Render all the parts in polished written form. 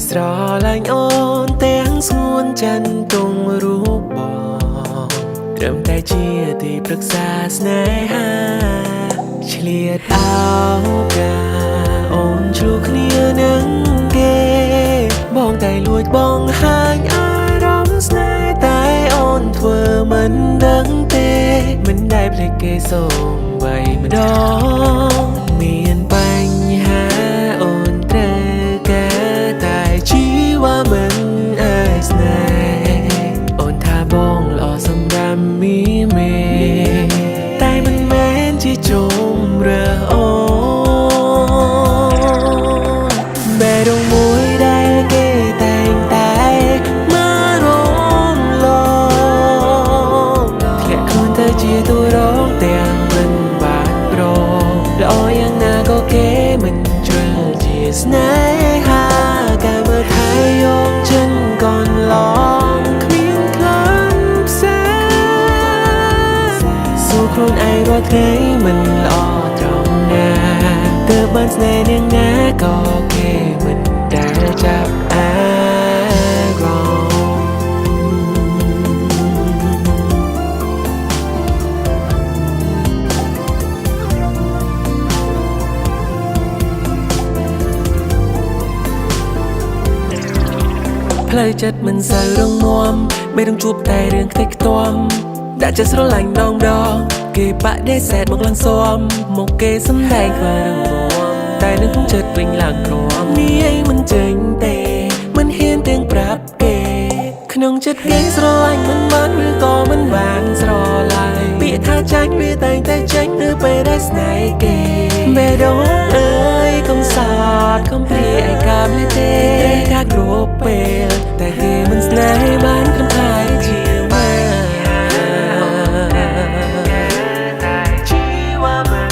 ស្រឡាញ់អូនទាំងស្ងួនចិនទងរូបបងត្រឹមតែជាទីប្រឹក្សាស្នេហាឆ្លៀតអោកាអូនឆ្លុះគ្នានឹងគេបងតែលួចបងហាញអារម្មណ៍ស្នេហ៍តែអូនធ្វើមិនដឹងទេមិនដែលភ្លេចគេសូម្បីម្ដងមានបញ្ហាអូនត្រូវការតែជីវ៉ាមិនអាចស្នេហ៍អូនថាបងល្អសម្រាប់មីមេតែមិនមែនជាជម្រើសអូនបែរងមួយដែលគេតែងតែមករំលងធ្លាក់ខ្លួនទៅជាតួរងទាំងមិនបានប្រល្អយ៉ាងណាក៏គេមិនជ្រើជាស្នេហាកាលមើលថែយកចិនកូនឡងគ្មានក្លិនផ្សេងសួរខ្លួនឯងរាល់ថ្ងៃមិនល្អត្រង់ណាទើបបានស្នេហ៍នាងណាក៏គេមិនដែលចាប់អារម្មណ៍ផ្លូវចិត្តមិនសូវរងមាំមិនต้องជួបតែរឿងខ្ទេចខ្ទាំដាក់ចិត្តស្រឡាញ់ដងគេបដិសេធមកឡើងស៊ាំមកគេសំដែងខ្វះរងមាំតែនឹងក្នុងចិត្តវិញឡើងក្រំនេះឯងមិនចេញទេមិនហ៊ានទាំងប្រាប់គេក្នុងចិត្តគេស្រឡាញ់មិនបានឬក៏មិនបានស្រឡាញ់ពាក្យថាចាញ់វាតែងតែចេញនៅពេលដែលស្នេហ៍គេបេះដូងអើយកុំសោតកុំព្រាយឯកាមទេត្រូវការគ្រប់ពេលតែគេមិនស្នេហ៍បានគ្រាន់តែជាម៉ែតែជីវ៉ាមិន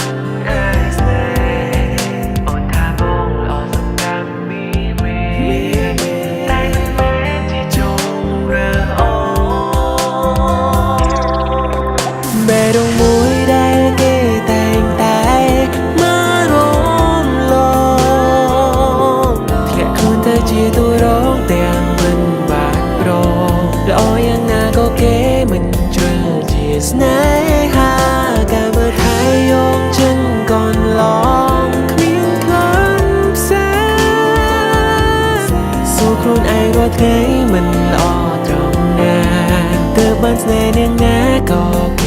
អាចស្នេហ៍អូនថាបងល្អសម្រាប់មីមេតែមិនមែនជាជម្រើសអូនបែរងមួយដែលគេតែងតែមករំលងធ្លាក់ខ្លួនទៅជាតួរងទាំងមិនបានប្រល្អយ៉ាងណាក៏គេមិនជ្រើជាស្នេហាកាលមើលថែយកចិនកូនឡងគ្មានក្លិនផ្សេងសួរខ្លួនឯងរាល់ថ្ងៃមិនល្អត្រង់ណាទើបបានស្នេហ៍នាងណាក៏គេ